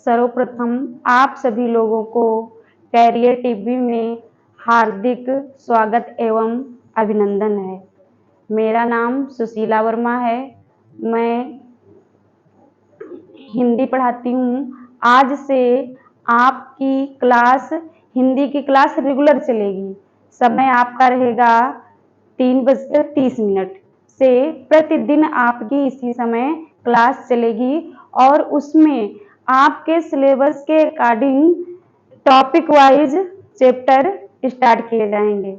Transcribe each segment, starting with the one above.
सर्वप्रथम आप सभी लोगों को कैरियर टीवी में हार्दिक स्वागत एवं अभिनंदन है। मेरा नाम सुशीला वर्मा है। मैं हिंदी पढ़ाती हूँ। आज से आपकी क्लास हिंदी की क्लास रेगुलर चलेगी। समय आपका रहेगा 3:30 से प्रतिदिन आपकी इसी समय क्लास चलेगी और उसमें आपके सिलेबस के according topic wise chapter start किए जाएंगे।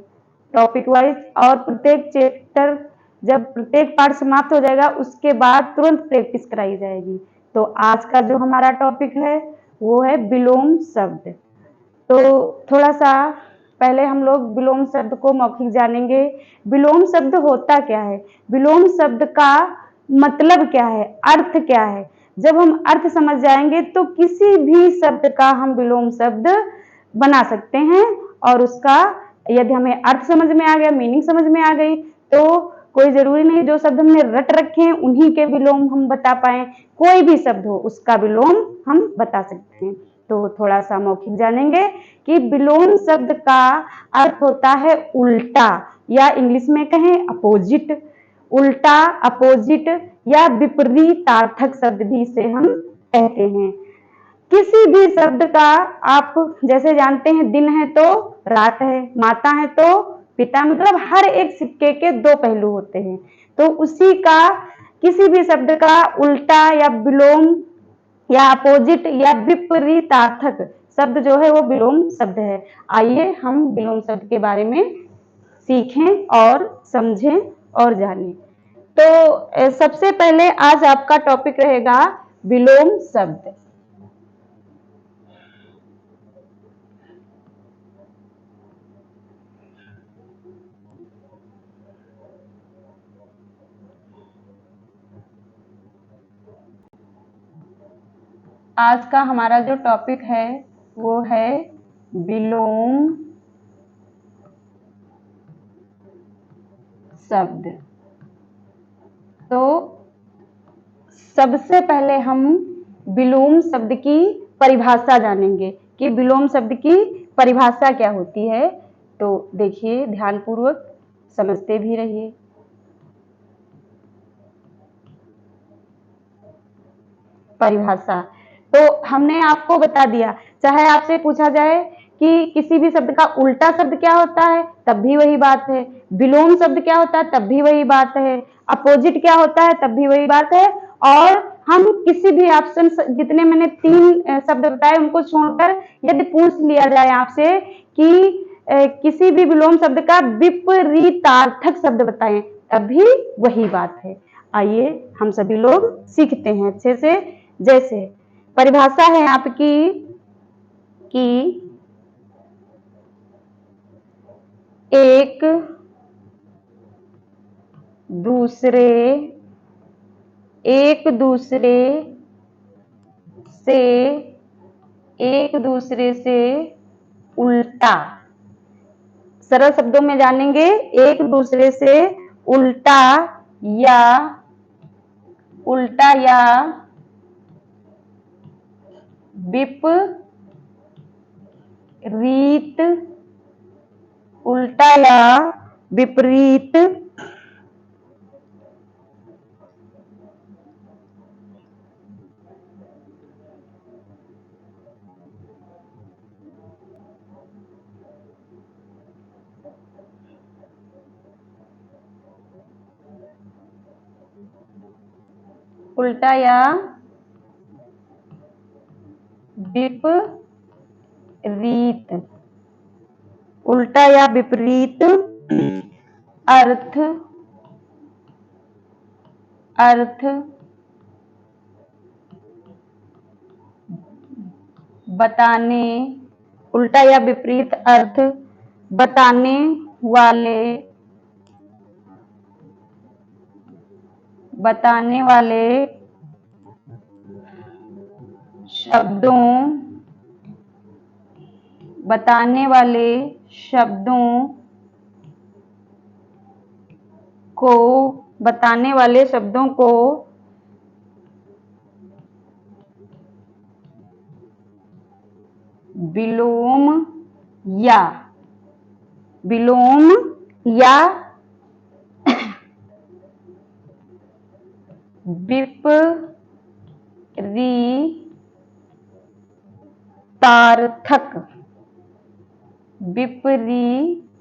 टॉपिक वाइज और प्रत्येक चैप्टर जब प्रत्येक पार्ट समाप्त हो जाएगा उसके बाद तुरंत प्रैक्टिस कराई जाएगी। तो आज का जो हमारा टॉपिक है वो है विलोम शब्द। तो थोड़ा सा पहले हम लोग विलोम शब्द को मौखिक जानेंगे। विलोम शब्द होता क्या है, विलोम शब्द का मतलब क्या है, अर्थ क्या है। जब हम अर्थ समझ जाएंगे तो किसी भी शब्द का हम विलोम शब्द बना सकते हैं और उसका यदि हमें अर्थ समझ में आ गया, मीनिंग समझ में आ गई तो कोई जरूरी नहीं जो शब्द हमने रट रखे हैं उन्हीं के विलोम हम बता पाए। कोई भी शब्द हो उसका विलोम हम बता सकते हैं। तो थोड़ा सा मौखिक जानेंगे कि विलोम शब्द का अर्थ होता है उल्टा या इंग्लिश में कहें अपोजिट। उल्टा, अपोजिट या विपरीतार्थक शब्द भी इसे हम कहते हैं। किसी भी शब्द का आप जैसे जानते हैं दिन है तो रात है, माता है तो पिता, मतलब हर एक सिक्के के दो पहलू होते हैं। तो उसी का किसी भी शब्द का उल्टा या विलोम या अपोजिट या विपरीतार्थक शब्द जो है वो विलोम शब्द है। आइए हम विलोम शब्द के बारे में सीखें और समझें और जानें। तो सबसे पहले आज आपका टॉपिक रहेगा विलोम शब्द। आज का हमारा जो टॉपिक है वो है विलोम शब्द। तो सबसे पहले हम विलोम शब्द की परिभाषा जानेंगे कि विलोम शब्द की परिभाषा क्या होती है। तो देखिए ध्यानपूर्वक समझते भी रहिए। परिभाषा तो हमने आपको बता दिया। चाहे आपसे पूछा जाए कि किसी भी शब्द का उल्टा शब्द क्या होता है तब भी वही बात है, विलोम शब्द क्या होता है तब भी वही बात है, अपोजिट क्या होता है तब भी वही बात है। और हम किसी भी ऑप्शन जितने मैंने 3 शब्द बताए उनको छोड़कर यदि पूछ लिया जाए आपसे कि किसी भी विलोम शब्द का विपरीतार्थक शब्द बताएं तब भी वही बात है। आइए हम सभी लोग सीखते हैं अच्छे से। जैसे परिभाषा है आपकी कि एक दूसरे से उल्टा, सरल शब्दों में जानेंगे एक दूसरे से उल्टा या विपरीत, उल्टा या विपरीत उल्टा या विपरीत, उल्टा या विपरीत अर्थ बताने, उल्टा या विपरीत अर्थ बताने वाले शब्दों को विलोम या विलोम या विपरीतार्थक विपरीतार्थक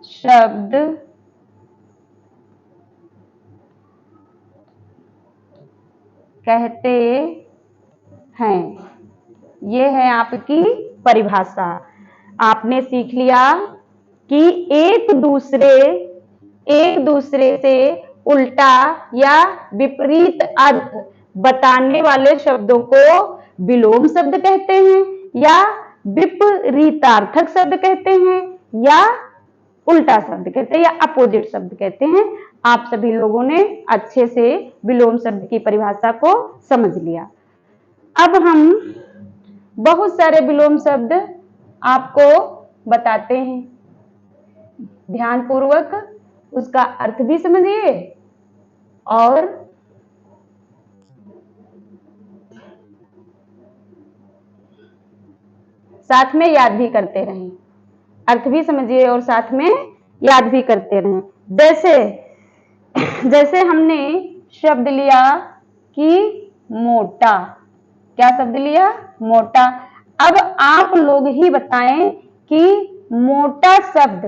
शब्द कहते हैं। ये है आपकी परिभाषा। आपने सीख लिया कि एक दूसरे से उल्टा या विपरीत अर्थ बताने वाले शब्दों को विलोम शब्द कहते हैं या विपरीतार्थक शब्द कहते हैं या उल्टा शब्द कहते हैं या अपोजिट शब्द कहते हैं। आप सभी लोगों ने अच्छे से विलोम शब्द की परिभाषा को समझ लिया। अब हम बहुत सारे विलोम शब्द आपको बताते हैं, ध्यानपूर्वक उसका अर्थ भी समझिए और साथ में याद भी करते रहें। अर्थ भी समझिए और साथ में याद भी करते रहें। जैसे हमने शब्द लिया कि मोटा। क्या शब्द लिया? मोटा। अब आप लोग ही बताएं कि मोटा शब्द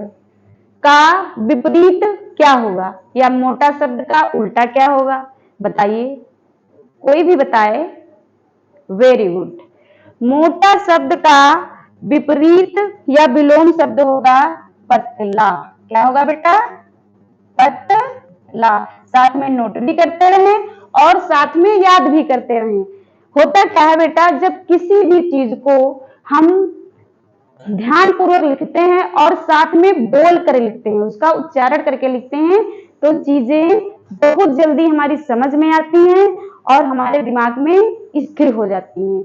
का विपरीत क्या होगा या मोटा शब्द का उल्टा क्या होगा? बताइए, कोई भी बताए। Very good. मोटा शब्द का विपरीत या विलोम शब्द होगा पतला। क्या होगा बेटा? पतला। साथ में नोट भी करते रहें और साथ में याद भी करते रहें। होता क्या है बेटा, जब किसी भी चीज को हम ध्यानपूर्वक लिखते हैं और साथ में बोल कर लिखते हैं, उसका उच्चारण करके लिखते हैं, तो चीजें बहुत जल्दी हमारी समझ में आती हैं और हमारे दिमाग में स्थिर हो जाती हैं।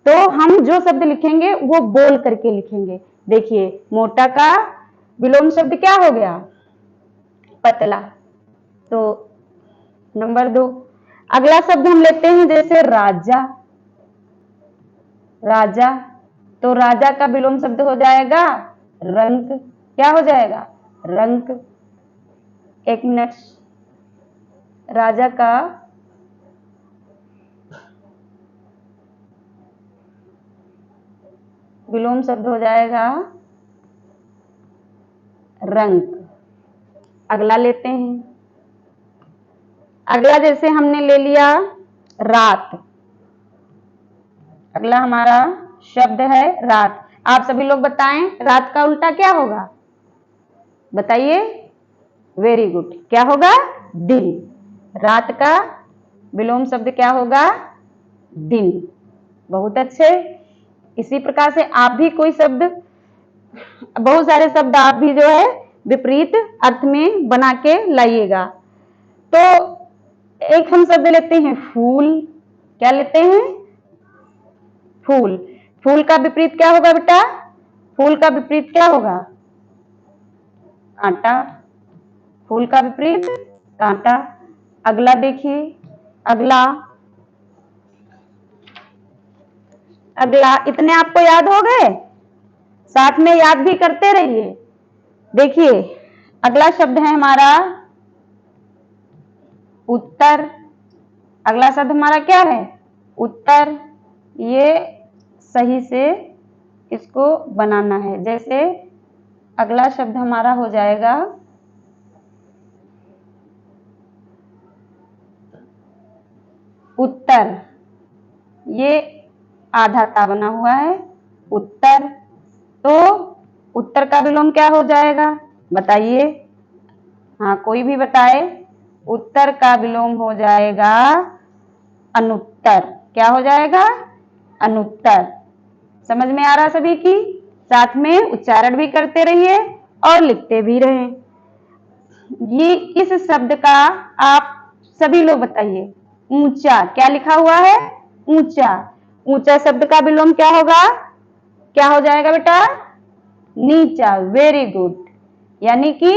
तो हम जो शब्द लिखेंगे वो बोल करके लिखेंगे। देखिए, मोटा का विलोम शब्द क्या हो गया? पतला। तो नंबर 2। अगला शब्द हम लेते हैं जैसे राजा। राजा, तो राजा का विलोम शब्द हो जाएगा रंक। क्या हो जाएगा? रंक। एक मिनट। राजा का विलोम शब्द हो जाएगा रंक। अगला लेते हैं। अगला जैसे हमने ले लिया रात। अगला हमारा शब्द है रात। आप सभी लोग बताएं, रात का उल्टा क्या होगा? बताइए। Very good. क्या होगा? दिन। रात का विलोम शब्द क्या होगा? दिन। बहुत अच्छे। इसी प्रकार से आप भी कोई शब्द, बहुत सारे शब्द आप भी जो है विपरीत अर्थ में बना के लाइएगा। तो एक हम शब्द लेते हैं फूल। क्या लेते हैं? फूल। फूल का विपरीत क्या होगा बेटा? फूल का विपरीत क्या होगा? कांटा। फूल का विपरीत कांटा। अगला देखिए। अगला इतने आपको याद हो गए? साथ में याद भी करते रहिए। देखिए, अगला शब्द है हमारा उत्तर। अगला शब्द हमारा क्या है? उत्तर। ये सही से इसको बनाना है। जैसे अगला शब्द हमारा हो जाएगा उत्तर। ये आधा ता बना हुआ है, उत्तर। तो उत्तर का विलोम क्या हो जाएगा? बताइए। हाँ, कोई भी बताए। उत्तर का विलोम हो जाएगा अनुत्तर। क्या हो जाएगा? अनुत्तर। समझ में आ रहा सभी की? साथ में उच्चारण भी करते रहिए और लिखते भी रहें। ये इस शब्द का आप सभी लोग बताइए। ऊंचा। क्या लिखा हुआ है? ऊंचा। ऊंचा शब्द का विलोम क्या होगा? क्या हो जाएगा बेटा? नीचा। Very good. यानी कि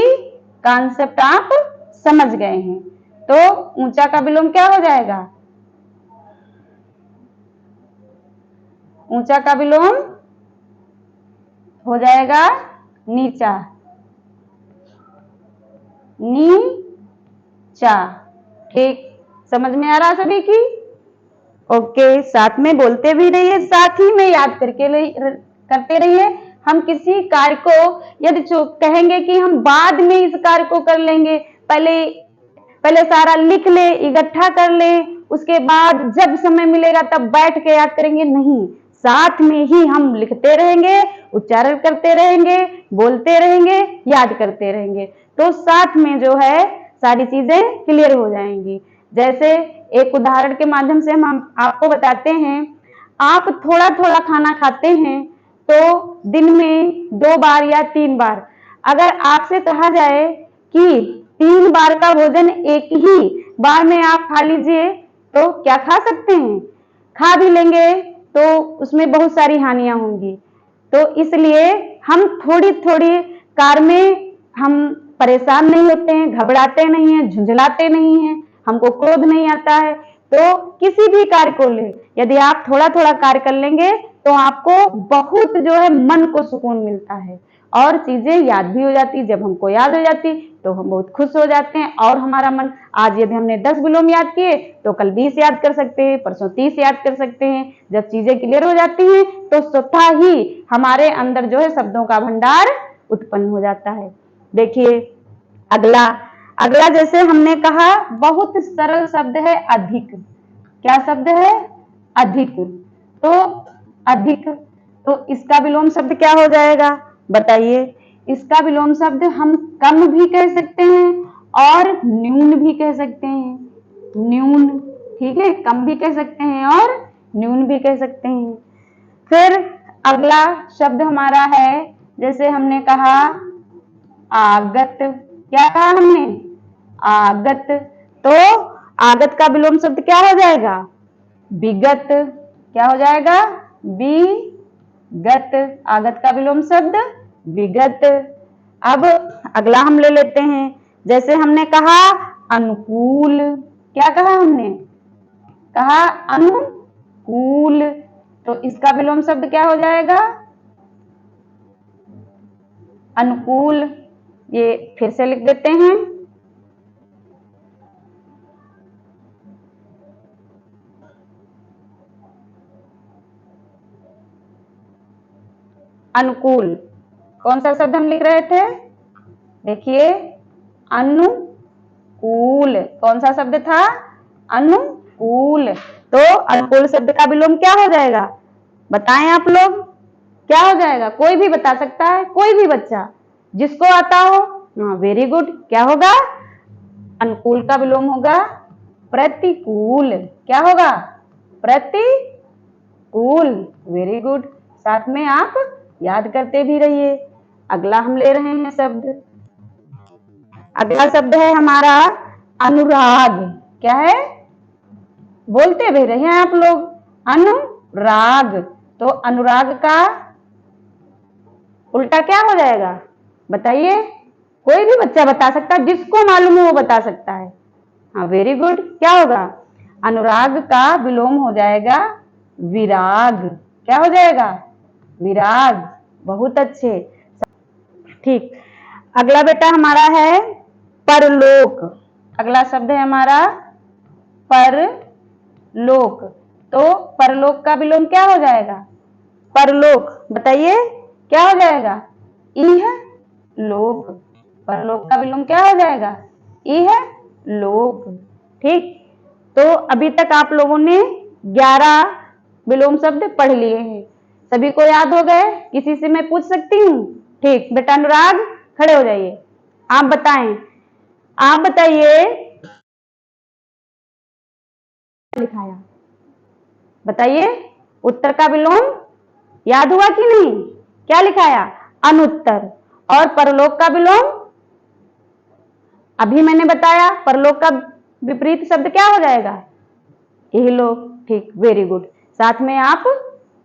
कॉन्सेप्ट आप समझ गए हैं। तो ऊंचा का विलोम क्या हो जाएगा? ऊंचा का विलोम हो जाएगा नीचा, नीचा। ठीक, समझ में आ रहा सभी की? ओके, साथ में बोलते भी रहिए, साथ ही में याद करते रहिए। हम किसी कार्य को यदि कहेंगे कि हम बाद में इस कार्य को कर लेंगे, पहले सारा लिख ले, इकट्ठा कर ले, उसके बाद जब समय मिलेगा तब बैठ के याद करेंगे, नहीं, साथ में ही हम लिखते रहेंगे, उच्चारण करते रहेंगे, बोलते रहेंगे, याद करते रहेंगे, तो साथ में जो है सारी चीजें क्लियर हो जाएंगी। जैसे एक उदाहरण के माध्यम से हम आपको बताते हैं, आप थोड़ा थोड़ा खाना खाते हैं तो दिन में 2 बार या 3 बार, अगर आपसे कहा जाए कि 3 बार का भोजन एक ही बार में आप खा लीजिए तो क्या खा सकते हैं? खा भी लेंगे तो उसमें बहुत सारी हानियां होंगी। तो इसलिए हम थोड़ी थोड़ी कार में हम परेशान नहीं होते हैं, घबराते नहीं हैं, झुंझलाते नहीं हैं, हमको क्रोध नहीं आता है। तो किसी भी कार्य को ले, यदि आप थोड़ा थोड़ा कार्य कर लेंगे तो आपको बहुत जो है मन को सुकून मिलता है और चीजें याद भी हो जाती। जब हमको याद हो जाती तो हम बहुत खुश हो जाते हैं और हमारा मन, आज यदि हमने 10 विलोम याद किए तो कल 20 याद कर सकते हैं, परसों 30 याद कर सकते हैं। जब चीजें क्लियर हो जाती हैं तो स्वतः ही हमारे अंदर जो है शब्दों का भंडार उत्पन्न हो जाता है। देखिए अगला जैसे हमने कहा, बहुत सरल शब्द है अधिक। क्या शब्द है? अधिक। तो अधिक, तो इसका विलोम शब्द क्या हो जाएगा बताइए? इसका विलोम शब्द हम कम भी कह सकते हैं और न्यून भी कह सकते हैं। न्यून, ठीक है, कम भी कह सकते हैं और न्यून भी कह सकते हैं। फिर अगला शब्द हमारा है, जैसे हमने कहा आगत। क्या कहा हमने? आगत। तो आगत का विलोम शब्द क्या हो जाएगा? विगत। क्या हो जाएगा? विगत। आगत का विलोम शब्द विगत। अब अगला हम ले लेते हैं, जैसे हमने कहा अनुकूल। क्या कहा हमने? कहा अनुकूल। तो इसका विलोम शब्द क्या हो जाएगा? अनुकूल। ये फिर से लिख देते हैं, अनुकूल। कौन सा शब्द हम लिख रहे थे? देखिए, अनुकूल। कौन सा शब्द था? अनुकूल। तो अनुकूल शब्द का विलोम क्या हो जाएगा? बताएं आप लोग, क्या हो जाएगा? कोई भी बता सकता है, कोई भी बच्चा जिसको आता हो। हाँ, वेरी गुड। क्या होगा? अनुकूल का विलोम होगा प्रतिकूल। क्या होगा? प्रतिकूल। Very good. साथ में आप याद करते भी रहिए। अगला हम ले रहे हैं शब्द, अगला शब्द है हमारा अनुराग। क्या है? बोलते भी रहे आप लोग, अनुराग। तो अनुराग का उल्टा क्या हो जाएगा बताइए? कोई भी बच्चा बता सकता है, जिसको मालूम है वो बता सकता है। हाँ, वेरी गुड। क्या होगा? अनुराग का विलोम हो जाएगा विराग। क्या हो जाएगा? विराग। बहुत अच्छे। ठीक, अगला बेटा हमारा है परलोक। अगला शब्द है हमारा परलोक। तो परलोक का विलोम क्या हो जाएगा? परलोक, बताइए क्या हो जाएगा? इह लोक। परलोक का विलोम क्या हो जाएगा? इह लोक। ठीक, तो अभी तक आप लोगों ने 11 विलोम शब्द पढ़ लिए हैं। सभी को याद हो गए? किसी से मैं पूछ सकती हूँ? ठीक, बेटा अनुराग खड़े हो जाइए, आप बताएं, आप बताइए लिखाया, बताइए उत्तर का विलोम याद हुआ कि नहीं? क्या लिखाया? अनुत्तर। और परलोक का विलोम अभी मैंने बताया, परलोक का विपरीत शब्द क्या हो जाएगा? इहलोक। ठीक, वेरी गुड। साथ में आप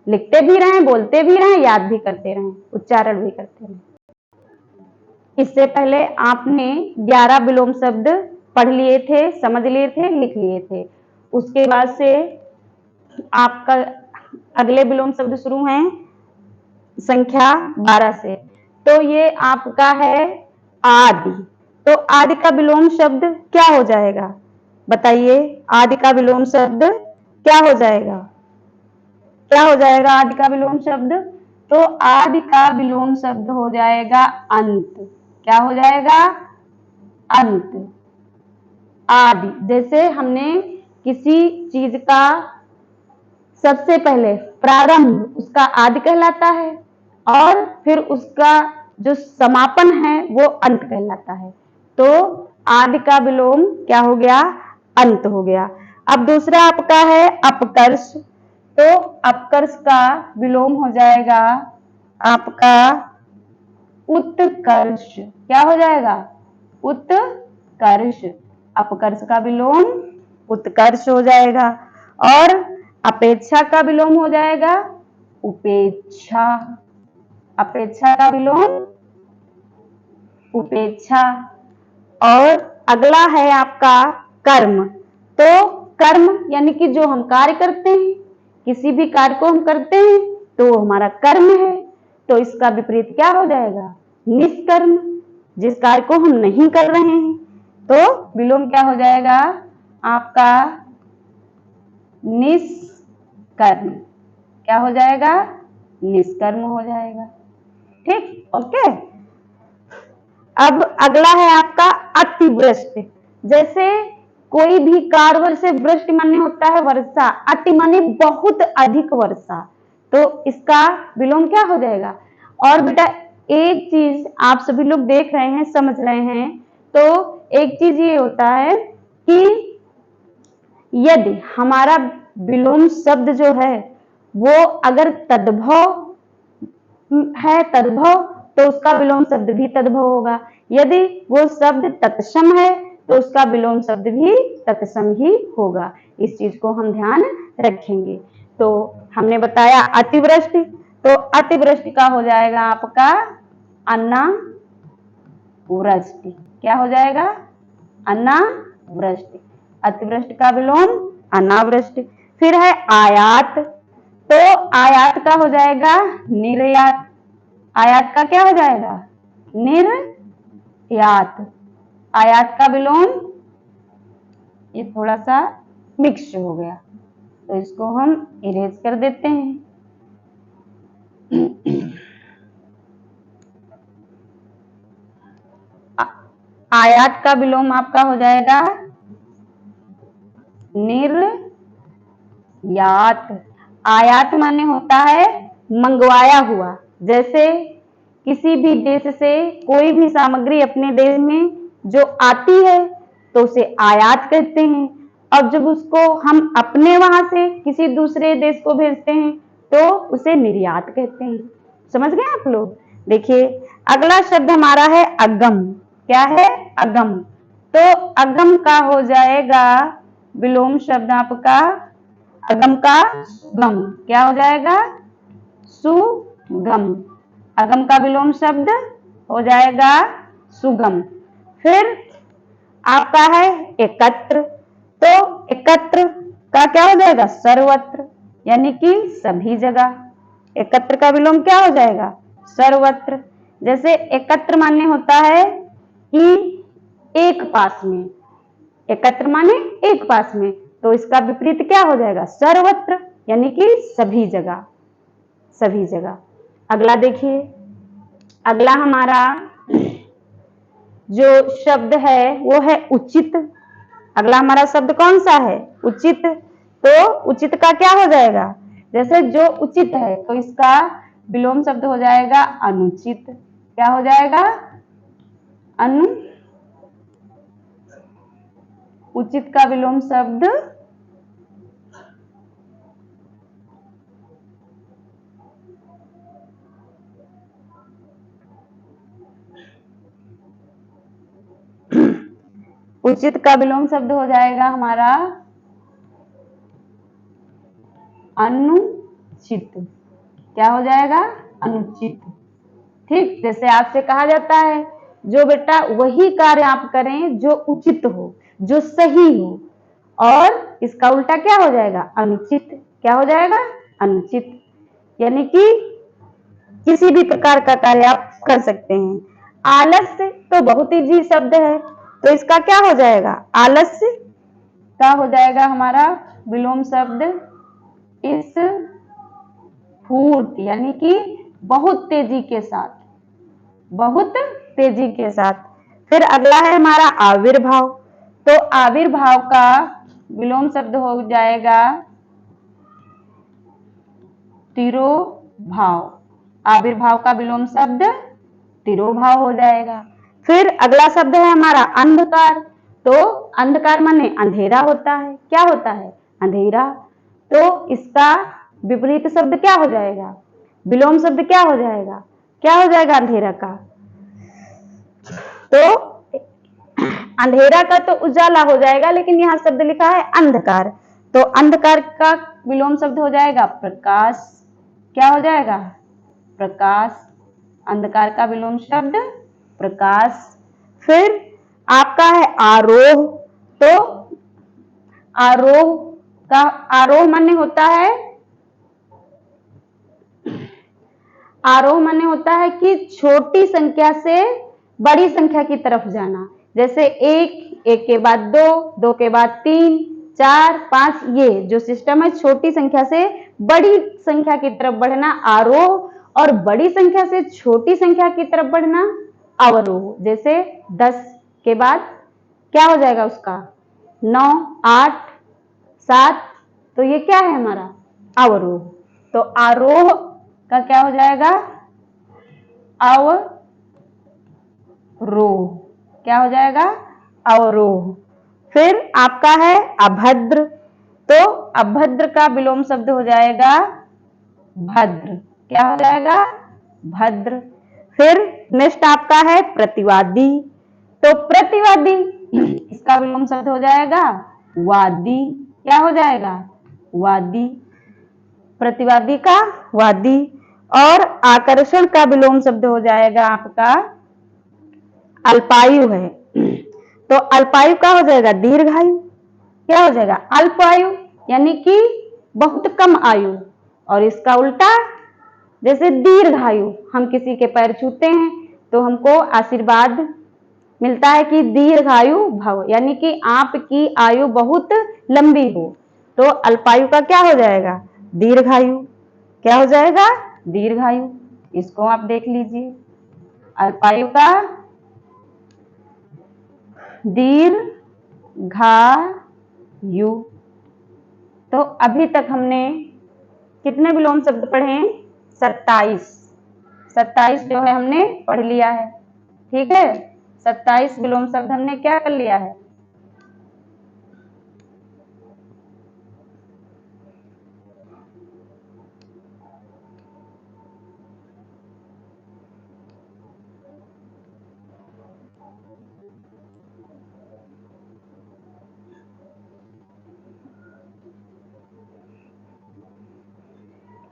लिखते भी रहें, बोलते भी रहें, याद भी करते रहें, उच्चारण भी करते रहें। इससे पहले आपने 11 विलोम शब्द पढ़ लिए थे, समझ लिए थे, लिख लिए थे। उसके बाद से आपका अगले विलोम शब्द शुरू हैं संख्या 12 से। तो ये आपका है आदि। तो आदि का विलोम शब्द क्या हो जाएगा, बताइए। आदि का विलोम शब्द क्या हो जाएगा, क्या हो जाएगा आदि का विलोम शब्द? तो आदि का विलोम शब्द हो जाएगा अंत। क्या हो जाएगा? अंत। आदि, जैसे हमने किसी चीज का सबसे पहले प्रारंभ उसका आदि कहलाता है और फिर उसका जो समापन है वो अंत कहलाता है। तो आदि का विलोम क्या हो गया? अंत हो गया। अब दूसरा आपका है अपकर्ष। तो अपकर्ष का विलोम हो जाएगा आपका उत्कर्ष। क्या हो जाएगा? उत्कर्ष। अपकर्ष का विलोम उत्कर्ष हो जाएगा। और अपेक्षा का विलोम हो जाएगा उपेक्षा। अपेक्षा का विलोम उपेक्षा। और अगला है आपका कर्म। तो कर्म यानी कि जो हम कार्य करते हैं, किसी भी कार्य को हम करते हैं तो हमारा कर्म है। तो इसका विपरीत क्या हो जाएगा? निष्कर्म। जिस कार्य को हम नहीं कर रहे हैं तो विलोम क्या हो जाएगा आपका? निष्कर्म। क्या हो जाएगा? निष्कर्म हो जाएगा। ठीक, ओके। अब अगला है आपका अतिवृष्टि। जैसे कोई भी कार्य से वृष्टि माने होता है वर्षा, अति माने बहुत अधिक वर्षा। तो इसका विलोम क्या हो जाएगा? और बेटा एक चीज आप सभी लोग देख रहे हैं, समझ रहे हैं, तो एक चीज ये होता है कि यदि हमारा विलोम शब्द जो है वो अगर तद्भव है, तद्भव, तो उसका विलोम शब्द भी तद्भव होगा। यदि वो शब्द तत्सम है तो उसका विलोम शब्द भी तत्सम ही होगा। इस चीज को हम ध्यान रखेंगे। तो हमने बताया अतिवृष्टि, तो अतिवृष्टि का हो जाएगा आपका अनावृष्टि। क्या हो जाएगा? अनावृष्टि। अतिवृष्टि का विलोम अनावृष्टि। फिर है आयात। तो आयात का हो जाएगा निर्यात। आयात का क्या हो जाएगा? निर्यात। आयात का विलोम, ये थोड़ा सा मिक्स हो गया तो इसको हम इरेज कर देते हैं। आयात का विलोम आपका हो जाएगा निर्यात। आयात माने होता है मंगवाया हुआ। जैसे किसी भी देश से कोई भी सामग्री अपने देश में जो आती है तो उसे आयात कहते हैं। अब जब उसको हम अपने वहां से किसी दूसरे देश को भेजते हैं तो उसे निर्यात कहते हैं। समझ गए आप लोग? देखिए अगला शब्द हमारा है अगम। क्या है? अगम। तो अगम का हो जाएगा विलोम शब्द आपका अगम का गम। क्या हो जाएगा? सुगम। अगम का विलोम शब्द हो जाएगा सुगम। फिर आपका है एकत्र। तो एकत्र का क्या हो जाएगा? सर्वत्र, यानी कि सभी जगह। एकत्र का विलोम क्या हो जाएगा? सर्वत्र। जैसे एकत्र माने होता है कि एक पास में, एकत्र माने एक पास में, तो इसका विपरीत क्या हो जाएगा? सर्वत्र, यानी कि सभी जगह, सभी जगह। अगला देखिए, अगला हमारा जो शब्द है वो है उचित। अगला हमारा शब्द कौन सा है? उचित। तो उचित का क्या हो जाएगा? जैसे जो उचित है तो इसका विलोम शब्द हो जाएगा अनुचित। क्या हो जाएगा? उचित का विलोम शब्द उचित का विलोम शब्द हो जाएगा हमारा अनुचित। क्या हो जाएगा? अनुचित। ठीक, जैसे आपसे कहा जाता है जो बेटा वही कार्य आप करें जो उचित हो, जो सही हो, और इसका उल्टा क्या हो जाएगा? अनुचित। क्या हो जाएगा? अनुचित, यानी कि किसी भी प्रकार का कार्य आप कर सकते हैं। आलस्य तो बहुत ही शब्द है, तो इसका क्या हो जाएगा, आलस्य का हो जाएगा हमारा विलोम शब्द स्फूर्त, यानी कि बहुत तेजी के साथ, बहुत तेजी के साथ। फिर अगला है हमारा आविर्भाव, तो आविर्भाव का विलोम शब्द हो जाएगा तिरोभाव। आविर्भाव का विलोम शब्द तिरोभाव हो जाएगा। फिर अगला शब्द है हमारा अंधकार, तो अंधकार माने अंधेरा होता है, क्या होता है, अंधेरा। तो इसका विपरीत शब्द क्या हो जाएगा, विलोम शब्द क्या हो जाएगा, क्या हो जाएगा अंधेरा का, तो अंधेरा का तो उजाला हो जाएगा, लेकिन यहाँ शब्द लिखा है अंधकार, तो अंधकार का विलोम शब्द हो जाएगा प्रकाश, क्या हो जाएगा, प्रकाश। अंधकार का विलोम शब्द प्रकाश। फिर आपका है आरोह, तो आरोह का आरोह माने होता है, आरोह माने होता है कि छोटी संख्या से बड़ी संख्या की तरफ जाना, जैसे एक, एक के बाद दो, दो के बाद तीन, चार, पांच, ये जो सिस्टम है छोटी संख्या से बड़ी संख्या की तरफ बढ़ना आरोह, और बड़ी संख्या से छोटी संख्या की तरफ बढ़ना अवरोह। जैसे 10 के बाद क्या हो जाएगा उसका 9, 8, 7, तो ये क्या है हमारा अवरोह। तो आरोह का क्या हो जाएगा अवरोह, क्या हो जाएगा अवरोह। फिर आपका है अभद्र, तो अभद्र का विलोम शब्द हो जाएगा भद्र, क्या हो जाएगा भद्र। फिर नेक्स्ट आपका है प्रतिवादी, तो प्रतिवादी इसका विलोम शब्द हो जाएगा वादी, क्या हो जाएगा वादी, प्रतिवादी का वादी। और आकर्षण का विलोम शब्द हो जाएगा आपका अल्पायु है, तो अल्पायु का हो जाएगा दीर्घायु, क्या हो जाएगा अल्पायु, यानी कि बहुत कम आयु। और इसका उल्टा जैसे दीर्घायु, हम किसी के पैर छूते हैं तो हमको आशीर्वाद मिलता है कि दीर्घायु भव, यानी कि आपकी आयु बहुत लंबी हो, तो अल्पायु का क्या हो जाएगा दीर्घायु, क्या हो जाएगा दीर्घायु। इसको आप देख लीजिए, अल्पायु का दीर्घायु। तो अभी तक हमने कितने विलोम शब्द पढ़े हैं 27 जो है हमने पढ़ लिया है, ठीक है। 27 विलोम शब्द हमने क्या कर लिया है,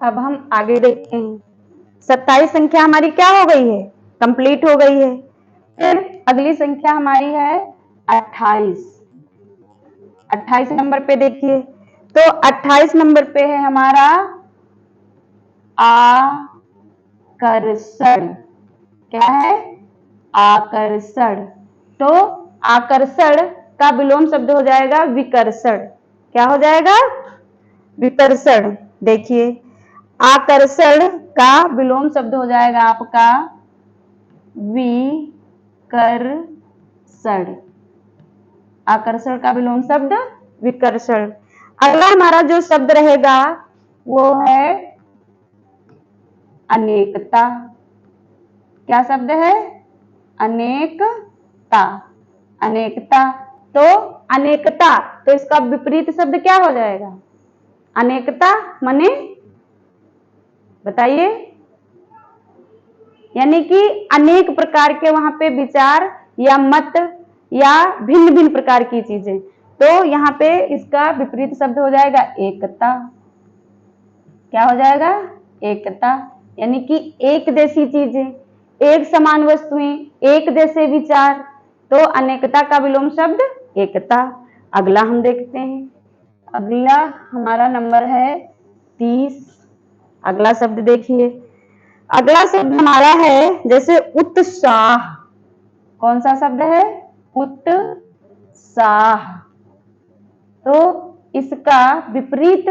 अब हम आगे देखते हैं। 27 संख्या हमारी क्या हो गई है, कंप्लीट हो गई है। फिर अगली संख्या हमारी है 28। 28 नंबर पे देखिए, तो 28 नंबर पे है हमारा आकर्षण, क्या है आकर्षण। तो आकर्षण का विलोम शब्द हो जाएगा विकर्षण, क्या हो जाएगा विकर्षण। देखिए आकर्षण का विलोम शब्द हो जाएगा आपका विकर्षण, आकर्षण का विलोम शब्द विकर्षण। अगला हमारा जो शब्द रहेगा वो है अनेकता, क्या शब्द है अनेकता, अनेकता। तो अनेकता, तो इसका विपरीत शब्द क्या हो जाएगा, अनेकता माने बताइए, यानी कि अनेक प्रकार के वहां पे विचार या मत या भिन्न भिन्न प्रकार की चीजें, तो यहाँ पे इसका विपरीत शब्द हो जाएगा एकता, क्या हो जाएगा एकता, यानी कि एक जैसी चीजें, एक समान वस्तुएं, एक जैसे विचार, तो अनेकता का विलोम शब्द एकता। अगला हम देखते हैं, अगला हमारा नंबर है 30। अगला शब्द देखिए, अगला शब्द हमारा है जैसे उत्साह। कौन सा शब्द है? उत्साह। तो इसका विपरीत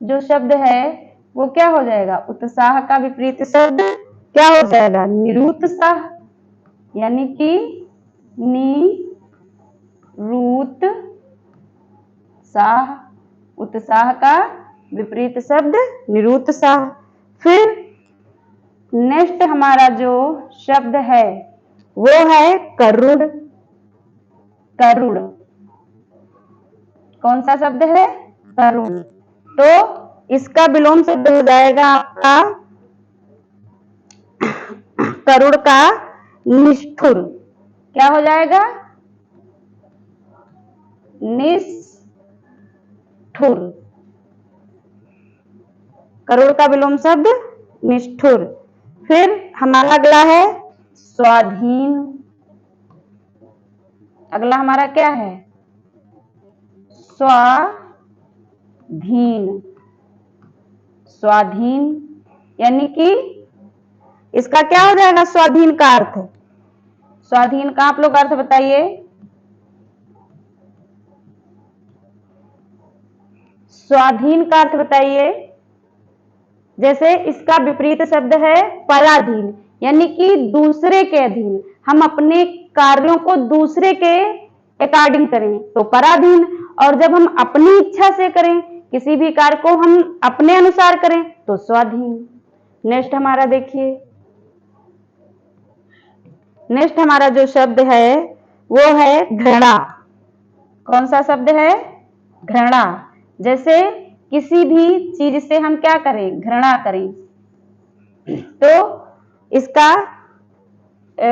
जो शब्द है वो क्या हो जाएगा? उत्साह का विपरीत शब्द क्या हो जाएगा? निरुत्साह, यानी कि निरुत्साह। उत्साह का विपरीत शब्द निरुत्साह। फिर नेक्स्ट हमारा जो शब्द है वो है करुण। करुण कौन सा शब्द है? करुण। तो इसका विलोम शब्द हो जाएगा आपका करुण का निष्ठुर। क्या हो जाएगा? निष्ठुर। करुण का विलोम शब्द निष्ठुर। फिर हमारा अगला है स्वाधीन। अगला हमारा क्या है? स्वाधीन। स्वाधीन यानी कि इसका क्या हो जाएगा? स्वाधीन का अर्थ। स्वाधीन का आप लोग अर्थ बताइए। स्वाधीन का अर्थ बताइए। जैसे इसका विपरीत शब्द है पराधीन, यानी कि दूसरे के अधीन। हम अपने कार्यों को दूसरे के अकॉर्डिंग करें तो पराधीन, और जब हम अपनी इच्छा से करें, किसी भी कार्य को हम अपने अनुसार करें तो स्वाधीन। नेक्स्ट हमारा देखिए, नेक्स्ट हमारा जो शब्द है वो है घृणा। कौन सा शब्द है? घृणा। जैसे किसी भी चीज से हम क्या करें? घृणा करें, तो इसका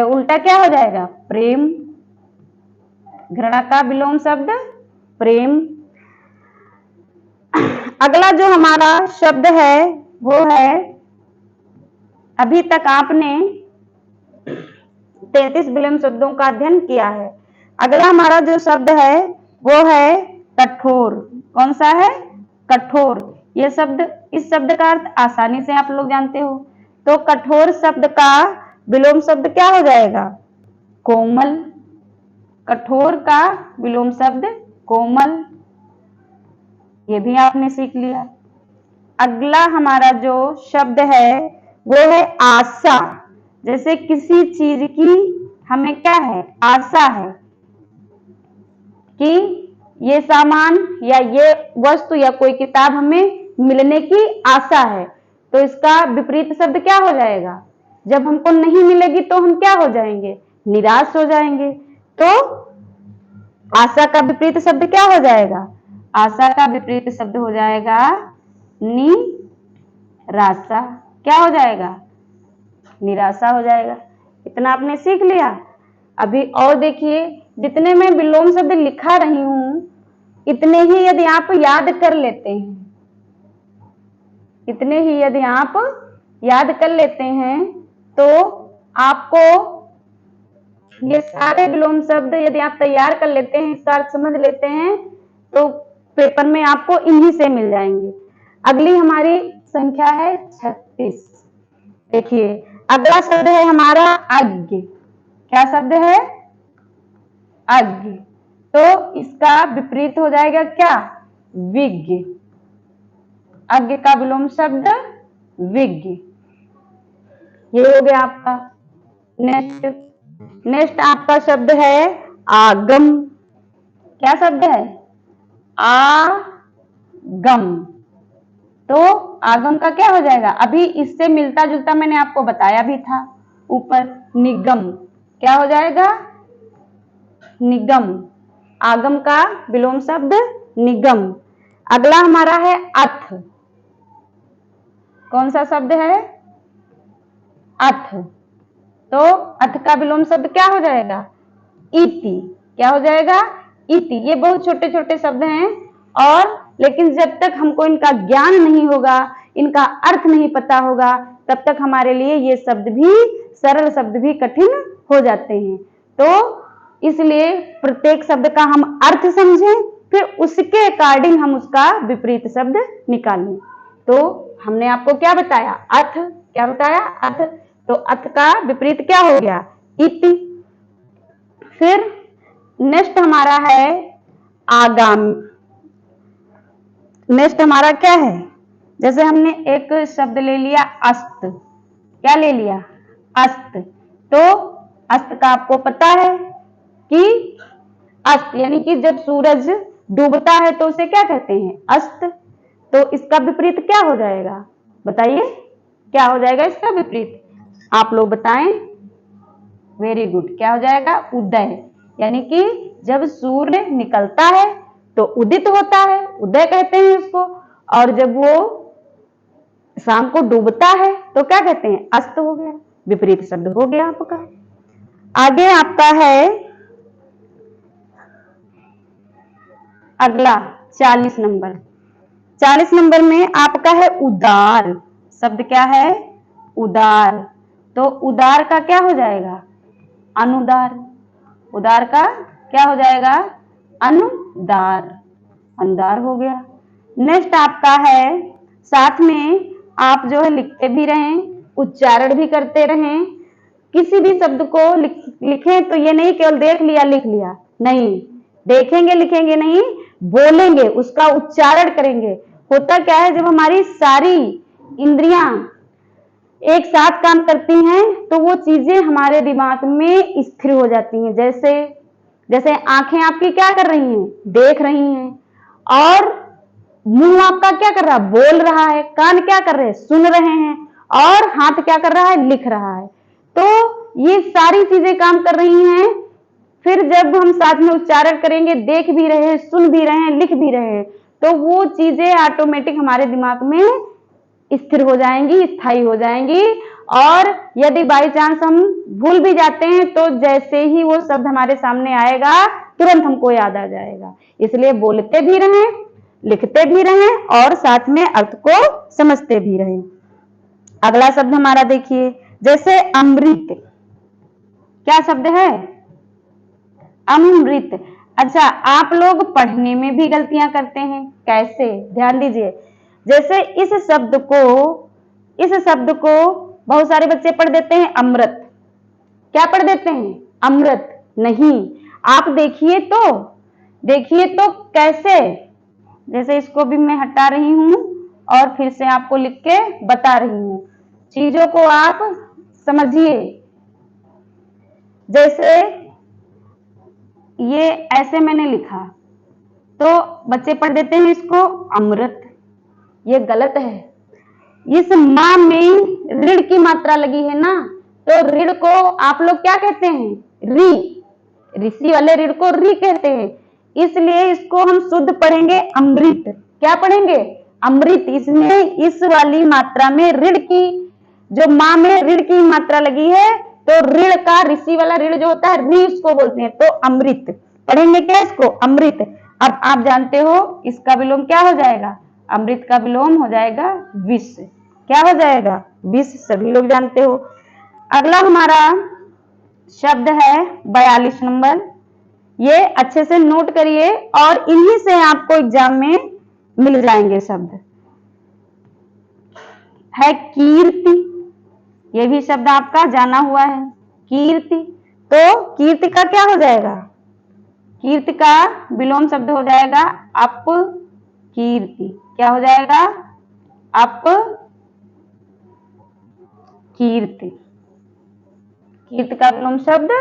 उल्टा क्या हो जाएगा? प्रेम। घृणा का विलोम शब्द प्रेम। अगला जो हमारा शब्द है वो है, अभी तक आपने 33 विलोम शब्दों का अध्ययन किया है। अगला हमारा जो शब्द है वो है कठोर। कौन सा है? कठोर। यह शब्द, इस शब्द का अर्थ आसानी से आप लोग जानते हो। तो कठोर शब्द का विलोम शब्द क्या हो जाएगा? कोमल। कठोर का विलोम शब्द कोमल। ये भी आपने सीख लिया। अगला हमारा जो शब्द है वो है आशा। जैसे किसी चीज की हमें क्या है? आशा है कि ये सामान या ये वस्तु या कोई किताब हमें मिलने की आशा है, तो इसका विपरीत शब्द क्या हो जाएगा? जब हमको नहीं मिलेगी तो हम क्या हो जाएंगे? निराश हो जाएंगे। तो आशा का विपरीत शब्द क्या हो जाएगा? आशा का विपरीत शब्द हो जाएगा निराशा। क्या हो जाएगा? निराशा हो जाएगा। इतना आपने सीख लिया। अभी और देखिए, जितने मैं विलोम शब्द लिखा रही हूं इतने ही यदि आप याद कर लेते हैं, इतने ही यदि आप याद कर लेते हैं तो आपको ये सारे विलोम शब्द यदि आप तैयार कर लेते हैं, इसका अर्थ समझ लेते हैं, तो पेपर में आपको इन्हीं से मिल जाएंगे। अगली हमारी संख्या है 36। देखिए, अगला शब्द है हमारा अज्ञ। क्या शब्द है? अज्ञ। तो इसका विपरीत हो जाएगा क्या? विज्ञ। अज्ञ का विलोम शब्द विज्ञ। ये हो गया आपका। नेक्स्ट आपका शब्द है आगम। क्या शब्द है? आगम। तो आगम का क्या हो जाएगा? अभी इससे मिलता जुलता मैंने आपको बताया भी था ऊपर, निगम। क्या हो जाएगा? निगम। आगम का विलोम शब्द निगम। अगला हमारा है अथ। कौन सा शब्द है? अथ। तो अथ का विलोम शब्द क्या हो जाएगा? इति। क्या हो जाएगा? इति। ये बहुत छोटे छोटे शब्द हैं, और लेकिन जब तक हमको इनका ज्ञान नहीं होगा, इनका अर्थ नहीं पता होगा, तब तक हमारे लिए ये शब्द भी, सरल शब्द भी कठिन हो जाते हैं। तो इसलिए प्रत्येक शब्द का हम अर्थ समझें, फिर उसके अकॉर्डिंग हम उसका विपरीत शब्द निकालें। तो हमने आपको क्या बताया, अथ, क्या बताया, अथ। तो अथ का विपरीत क्या हो गया, इति। फिर नेक्स्ट हमारा है आगामी। नेक्स्ट हमारा क्या है, जैसे हमने एक शब्द ले लिया अस्त, क्या ले लिया, अस्त। तो अस्त का आपको पता है कि अस्त यानी कि जब सूरज डूबता है तो उसे क्या कहते हैं, अस्त। तो इसका विपरीत क्या हो जाएगा, बताइए क्या हो जाएगा इसका विपरीत, आप लोग बताएं। वेरी गुड, क्या हो जाएगा, उदय। यानी कि जब सूर्य निकलता है तो उदित होता है, उदय कहते हैं उसको, और जब वो शाम को डूबता है तो क्या कहते हैं, अस्त हो गया, विपरीत शब्द हो गया आपका। आगे आपका है अगला 40 नंबर। 40 नंबर में आपका है उदार। शब्द क्या है, उदार। तो उदार का क्या हो जाएगा, अनुदार। उदार का क्या हो जाएगा, अनुदार, अनुदार हो गया। नेक्स्ट आपका है, साथ में आप जो है लिखते भी रहें, उच्चारण भी करते रहें। किसी भी शब्द को लिखें तो ये नहीं केवल देख लिया लिख लिया, नहीं, देखेंगे लिखेंगे नहीं, बोलेंगे, उसका उच्चारण करेंगे। होता क्या है, जब हमारी सारी इंद्रियां एक साथ काम करती हैं तो वो चीजें हमारे दिमाग में स्थिर हो जाती हैं। जैसे जैसे आंखें आपकी क्या कर रही हैं, देख रही हैं, और मुंह आपका क्या कर रहा है, बोल रहा है, कान क्या कर रहे हैं, सुन रहे हैं, और हाथ क्या कर रहा है, लिख रहा है। तो ये सारी चीजें काम कर रही हैं। फिर जब हम साथ में उच्चारण करेंगे, देख भी रहे हैं, सुन भी रहे हैं, लिख भी रहे हैं, तो वो चीजें ऑटोमेटिक हमारे दिमाग में स्थिर हो जाएंगी, स्थायी हो जाएंगी। और यदि बाई चांस हम भूल भी जाते हैं तो जैसे ही वो शब्द हमारे सामने आएगा तुरंत हमको याद आ जाएगा। इसलिए बोलते भी रहें, लिखते भी रहें, और साथ में अर्थ को समझते भी रहें। अगला शब्द हमारा देखिए, जैसे अमृत। क्या शब्द है, अमृत। अच्छा, आप लोग पढ़ने में भी गलतियां करते हैं, कैसे, ध्यान दीजिए। जैसे इस शब्द को बहुत सारे बच्चे पढ़ देते हैं अमृत। क्या पढ़ देते हैं, अमृत। नहीं, आप देखिए तो कैसे, जैसे इसको भी मैं हटा रही हूं और फिर से आपको लिख के बता रही हूं, चीजों को आप समझिए। जैसे ये ऐसे मैंने लिखा तो बच्चे पढ़ देते हैं इसको अमृत, ये गलत है। इस मां में ऋण की मात्रा लगी है ना, तो ऋण को आप लोग क्या कहते हैं, री, ऋषि वाले ऋण को री कहते हैं। इसलिए इसको हम शुद्ध पढ़ेंगे अमृत। क्या पढ़ेंगे, अमृत। इसमें इस वाली मात्रा में ऋण की, जो मां में ऋण की मात्रा लगी है, तो ऋण का, ऋषि वाला ऋण जो होता है, री उसको बोलते हैं। तो अमृत पढ़ेंगे क्या, इसको अमृत। अब आप जानते हो इसका विलोम क्या हो जाएगा, अमृत का विलोम हो जाएगा विष। क्या हो जाएगा, विष, सभी लोग जानते हो। अगला हमारा शब्द है 42 नंबर। ये अच्छे से नोट करिए और इन्हीं से आपको एग्जाम में मिल जाएंगे शब्द। है कीर्ति। ये भी शब्द आपका जाना हुआ है, कीर्ति। तो कीर्ति का क्या हो जाएगा, कीर्ति का विलोम शब्द हो जाएगा अप कीर्ति। क्या हो जाएगा, अप कीर्ति। कीर्ति का विलोम शब्द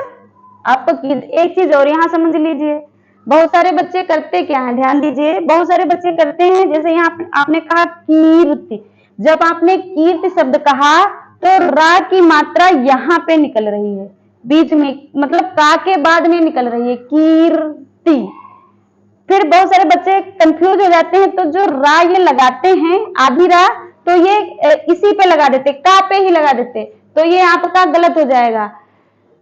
अप कीर्ति। एक चीज और यहां समझ लीजिए, बहुत सारे बच्चे करते क्या है, ध्यान दीजिए, बहुत सारे बच्चे करते हैं, जैसे यहाँ आपने कहा कीर्ति, जब आपने कीर्ति शब्द कहा तो रा की मात्रा यहाँ पे निकल रही है, बीच में, मतलब का के बाद में निकल रही है, कीर्ति। फिर बहुत सारे बच्चे कंफ्यूज हो जाते हैं, तो जो रा ये लगाते हैं आधी रा, तो ये इसी पे लगा देते, का पे ही लगा देते, तो ये आपका गलत हो जाएगा।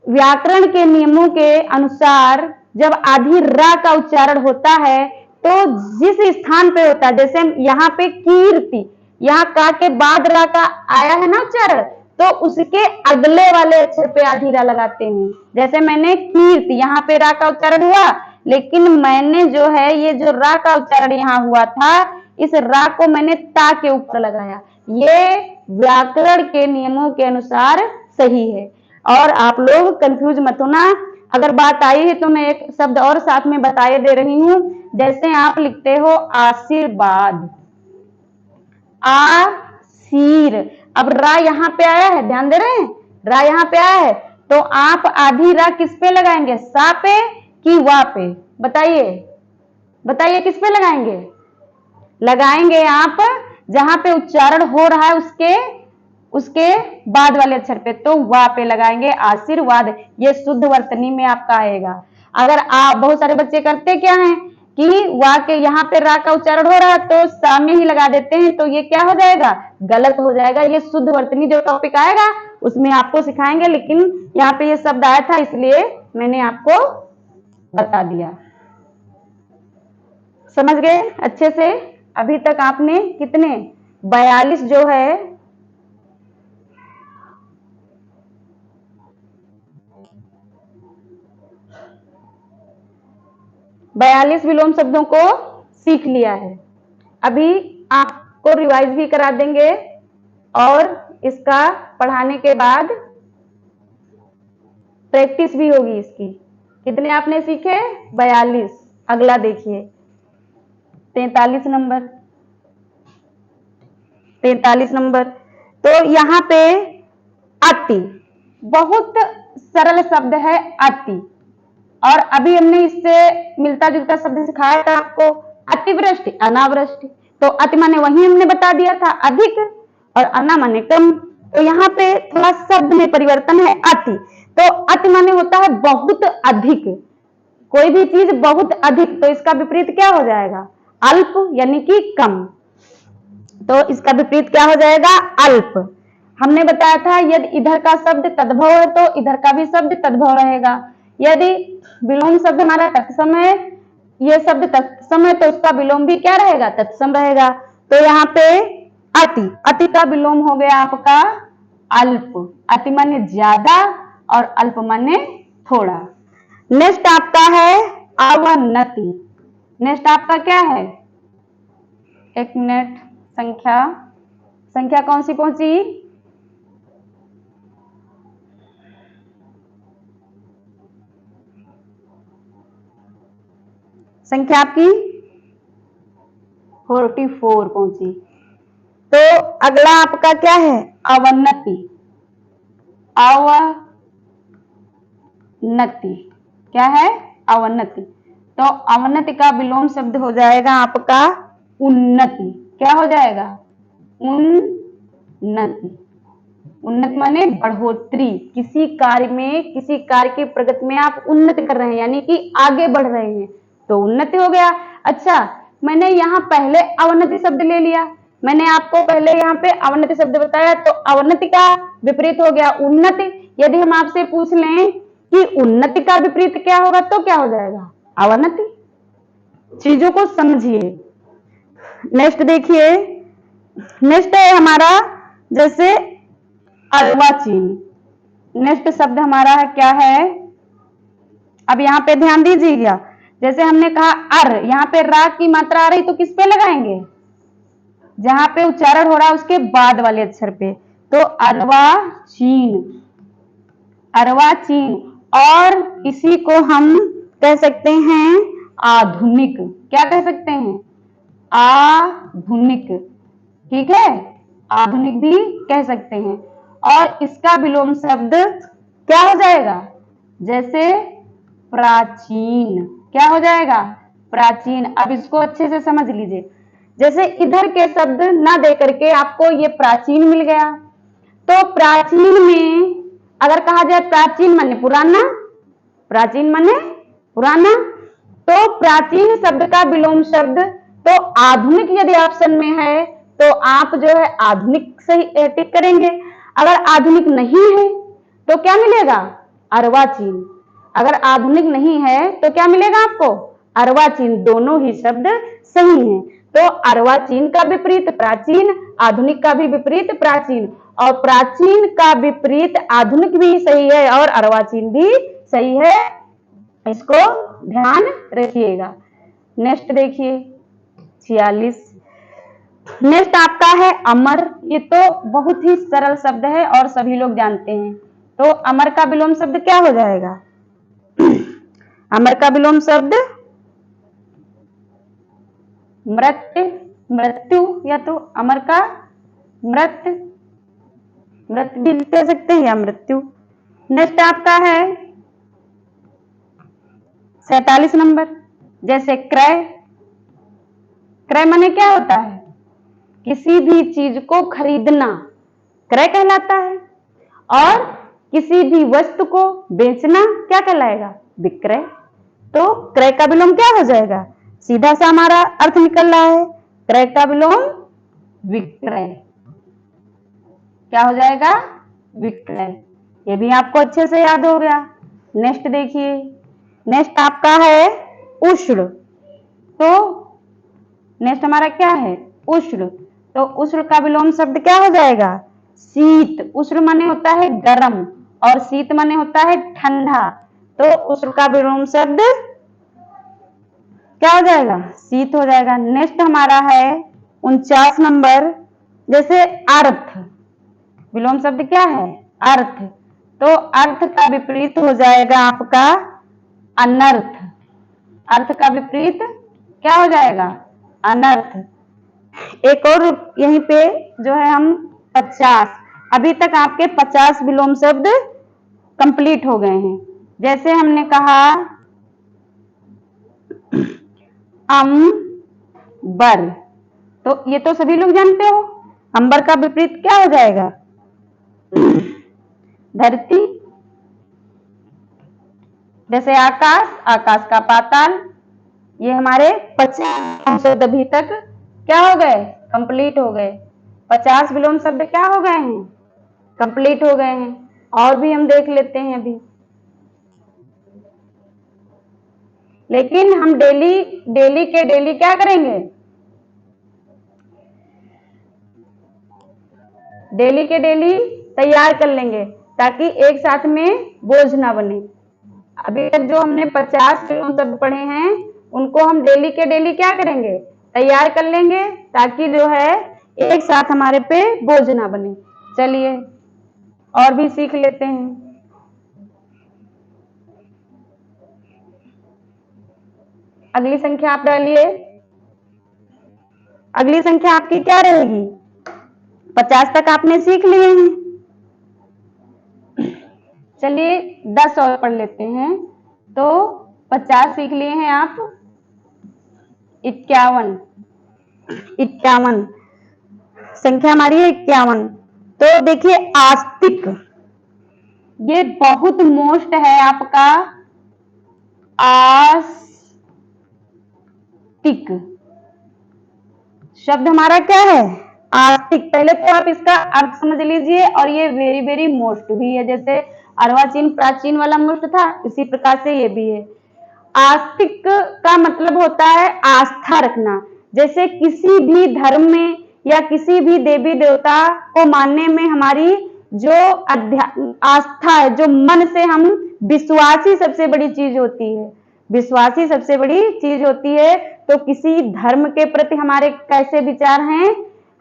व्याकरण के नियमों के अनुसार जब आधी रा का उच्चारण होता है तो जिस स्थान पे होता है, जैसे यहाँ पे कीर्ति, यहाँ का के बाद रा का आया है ना उच्चारण, तो उसके अगले वाले अक्षर पे आधी रा लगाते हैं। जैसे मैंने कीर्ति, यहाँ पे रा का उच्चारण हुआ, लेकिन मैंने जो है ये जो रा का उच्चारण यहाँ हुआ था, इस रा को मैंने ता के ऊपर लगाया। ये व्याकरण के नियमों के अनुसार सही है। और आप लोग कंफ्यूज मत होना, अगर बात आई है तो मैं एक शब्द और साथ में बताए दे रही हूं। जैसे आप लिखते हो आशीर्वाद, आशीर, अब रा यहाँ पे आया है, ध्यान दे रहे हैं, रा यहाँ पे आया है, तो आप आधी रा किस पे लगाएंगे, सा पे कि वा पे? बताइए बताइए, किस पे लगाएंगे? लगाएंगे आप जहां पे उच्चारण हो रहा है उसके बाद वाले अक्षर पे, तो वा पे लगाएंगे, आशीर्वाद। ये शुद्ध वर्तनी में आपका आएगा। अगर आप, बहुत सारे बच्चे करते क्या हैं कि वा के यहाँ पे रा का उच्चारण हो रहा है तो सामने ही लगा देते हैं, तो ये क्या हो जाएगा, गलत हो जाएगा। ये शुद्ध वर्तनी जो टॉपिक आएगा उसमें आपको सिखाएंगे, लेकिन यहाँ पे ये शब्द आया था इसलिए मैंने आपको बता दिया। समझ गए अच्छे से? अभी तक आपने कितने 42 जो है 42 विलोम शब्दों को सीख लिया है। अभी आपको रिवाइज भी करा देंगे और इसका पढ़ाने के बाद प्रैक्टिस भी होगी इसकी। कितने आपने सीखे? 42। अगला देखिए 43 नंबर। 43 नंबर, तो यहाँ पे अति, बहुत सरल शब्द है अति। और अभी हमने इससे मिलता जुलता शब्द सिखाया था आपको, अतिवृष्टि, अनावृष्टि। तो अति माने वही हमने बता दिया था अधिक, और अना माने कम। तो यहाँ पे थोड़ा शब्द में परिवर्तन है, अति। तो अति माने होता है बहुत अधिक, कोई भी चीज बहुत अधिक, तो इसका विपरीत क्या हो जाएगा, अल्प यानी कि कम। तो इसका विपरीत क्या हो जाएगा, अल्प। हमने बताया था यदि इधर का शब्द तद्भव है तो इधर का भी शब्द तद्भव रहेगा। यदि विलोम शब्द हमारा तत्सम है, ये शब्द तत्सम है, तो इसका विलोम भी क्या रहेगा, तत्सम रहेगा। तो यहाँ पे अति, अति का विलोम हो गया आपका अल्प। अति माने ज्यादा और अल्प माने थोड़ा। नेक्स्ट आपका है अवनति। नेक्स्ट आपका क्या है, एक मिनट, संख्या कौन सी पहुंची, संख्या आपकी 44 पहुंची। तो अगला आपका क्या है, अवनति। अवनति क्या है, अवनति। तो अवनति का विलोम शब्द हो जाएगा आपका उन्नति। क्या हो जाएगा, उन्नति। उन्नति माने बढ़ोतरी, किसी कार्य में, किसी कार्य की प्रगति में आप उन्नति कर रहे हैं, यानी कि आगे बढ़ रहे हैं, तो उन्नति हो गया। अच्छा, मैंने यहाँ पहले अवनति शब्द ले लिया, मैंने आपको पहले यहाँ पे अवनति शब्द बताया, तो अवनति का विपरीत हो गया उन्नति। यदि हम आपसे पूछ लें कि उन्नति का विपरीत क्या होगा, तो क्या हो जाएगा, अवनति। चीजों को समझिए। नेक्स्ट देखिए, नेक्स्ट है हमारा जैसे अर्वाचीन। नेक्स्ट शब्द हमारा है क्या है, अब यहाँ पे ध्यान दीजिएगा। जैसे हमने कहा अर, यहाँ पे रा की मात्रा आ रही तो किस पे लगाएंगे, जहां पे उच्चारण हो रहा है उसके बाद वाले अक्षर पे। तो अर्वाचीन, अर्वाचीन। और इसी को हम कह सकते हैं आधुनिक। क्या कह सकते हैं, आधुनिक। ठीक है, आधुनिक भी कह सकते हैं। और इसका विलोम शब्द क्या हो जाएगा, जैसे प्राचीन। क्या हो जाएगा, प्राचीन। अब इसको अच्छे से समझ लीजिए। जैसे इधर के शब्द ना दे करके आपको ये प्राचीन मिल गया, तो प्राचीन में अगर कहा जाए प्राचीन माने पुराना, प्राचीन माने पुराना, तो प्राचीन शब्द का विलोम शब्द तो आधुनिक यदि ऑप्शन में है तो आप जो है आधुनिक सही टिक करेंगे। अगर आधुनिक नहीं है तो क्या मिलेगा, अर्वाचीन। अगर आधुनिक नहीं है तो क्या मिलेगा आपको, अर्वाचीन। दोनों ही शब्द सही हैं। तो अर्वाचीन का विपरीत प्राचीन, आधुनिक का भी विपरीत प्राचीन, और प्राचीन का विपरीत आधुनिक भी सही है और अर्वाचीन भी सही है। इसको ध्यान रखिएगा। नेक्स्ट देखिए 46। नेक्स्ट आपका है अमर। ये तो बहुत ही सरल शब्द है और सभी लोग जानते हैं। तो अमर का विलोम शब्द क्या हो जाएगा? अमर का विलोम शब्द मृत्यु, मृत्यु, या तो अमर का मृत, मृत भी कह सकते हैं या मृत्यु। नेक्स्ट आपका है 47 नंबर। जैसे क्रय, क्रय माने क्या होता है? किसी भी चीज को खरीदना क्रय कहलाता है, और किसी भी वस्तु को बेचना क्या कहलाएगा? विक्रय। तो क्रय का विलोम क्या हो जाएगा? सीधा सा हमारा अर्थ निकल रहा है, क्रय का विलोम विक्रय। क्या हो जाएगा? विक्रय। ये भी आपको अच्छे से याद हो गया। नेक्स्ट देखिए, नेक्स्ट आपका है उष्ण। तो नेक्स्ट हमारा क्या है? उष्ण। तो उष्ण का विलोम शब्द क्या हो जाएगा? शीत। उष्ण माने होता है गर्म और शीत माने होता है ठंडा। तो उष्ण का विलोम शब्द क्या हो जाएगा? शीत हो जाएगा। नेक्स्ट हमारा है 49 नंबर। जैसे अर्थ, विलोम शब्द क्या है? अर्थ। तो अर्थ का विपरीत हो जाएगा आपका अनर्थ। अर्थ का विपरीत क्या हो जाएगा? अनर्थ। एक और यहीं पे जो है हम 50, अभी तक आपके 50 विलोम शब्द कंप्लीट हो गए हैं। जैसे हमने कहा अंबर, तो ये तो सभी लोग जानते हो। अंबर का विपरीत क्या हो जाएगा? धरती। जैसे आकाश, आकाश का पाताल। ये हमारे 50 शब्द अभी तक क्या हो गए? कंप्लीट हो गए। 50 विलोम शब्द क्या हो गए हैं? कंप्लीट हो गए हैं। और भी हम देख लेते हैं अभी, लेकिन हम डेली के डेली क्या करेंगे? डेली के डेली तैयार कर लेंगे, ताकि एक साथ में बोझ ना बने। अभी तक जो हमने 50 विलोम शब्द पढ़े हैं, उनको हम डेली के डेली क्या करेंगे? तैयार कर लेंगे, ताकि जो है एक साथ हमारे पे बोझ ना बने। चलिए और भी सीख लेते हैं। अगली संख्या आप डालिए। अगली संख्या आपकी क्या रहेगी? 50 तक आपने सीख लिए हैं। चलिए 10 और पढ़ लेते हैं। तो 50 सीख लिए हैं आप। 51, 51 संख्या हमारी है 51। तो देखिए आस्तिक, ये बहुत मोस्ट है आपका आस्तिक। शब्द हमारा क्या है? आस्तिक। पहले तो आप इसका अर्थ समझ लीजिए, और ये वेरी वेरी मोस्ट भी है। जैसे अर्वाचीन प्राचीन वाला मोस्ट था, इसी प्रकार से ये भी है। आस्तिक का मतलब होता है आस्था रखना। जैसे किसी भी धर्म में या किसी भी देवी देवता को मानने में हमारी जो आस्था है, जो मन से हम विश्वासी सबसे बड़ी चीज होती है। विश्वासी सबसे बड़ी चीज होती है। तो किसी धर्म के प्रति हमारे कैसे विचार हैं,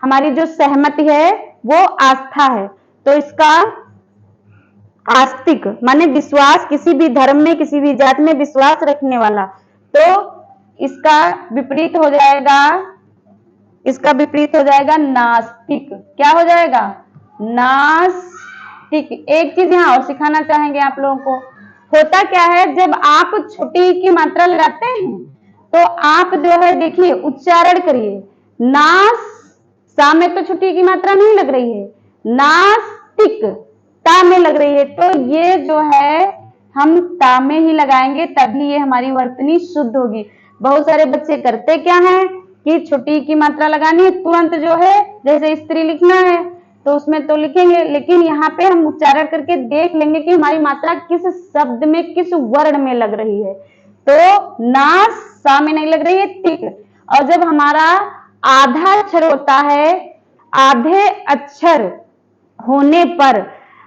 हमारी जो सहमति है वो आस्था है। तो इसका आस्तिक माने विश्वास, किसी भी धर्म में किसी भी जात में विश्वास रखने वाला। तो इसका विपरीत हो जाएगा, इसका विपरीत हो जाएगा नास्तिक। क्या हो जाएगा? नास्तिक। एक चीज यहाँ और सिखाना चाहेंगे आप लोगों को। होता क्या है, जब आप छुट्टी की मात्रा लगाते हैं तो आप जो है देखिए उच्चारण करिए। नास, सा में तो छुट्टी की मात्रा नहीं लग रही है, नास्तिक ता में लग रही है। तो ये जो है हम ता में ही लगाएंगे, तभी ये हमारी वर्तनी शुद्ध होगी। बहुत सारे बच्चे करते क्या हैं कि छुट्टी की मात्रा लगानी है, तुरंत जो है जैसे स्त्री लिखना है तो उसमें तो लिखेंगे, लेकिन यहाँ पे हम उच्चारण करके देख लेंगे कि हमारी मात्रा किस शब्द में, किस वर्ण में लग रही है। तो नास सा में नहीं लग रही है, ठीक। और जब हमारा आधा अक्षर होता है, आधे अक्षर होने पर,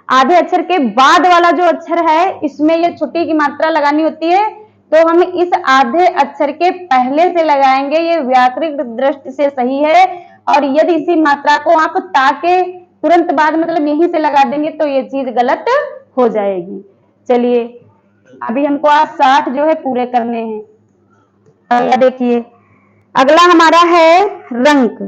आधे अक्षर के बाद वाला जो अक्षर है, इसमें ये छुट्टी की मात्रा लगानी होती है। तो हम इस आधे अक्षर के पहले से लगाएंगे, ये व्याकरणिक दृष्टि से सही है। और यदि इसी मात्रा को आप ता के तुरंत बाद मतलब यहीं से लगा देंगे तो ये चीज गलत हो जाएगी। चलिए अभी हमको आज 60 जो है पूरे करने हैं। अगला देखिए, अगला हमारा है रंक।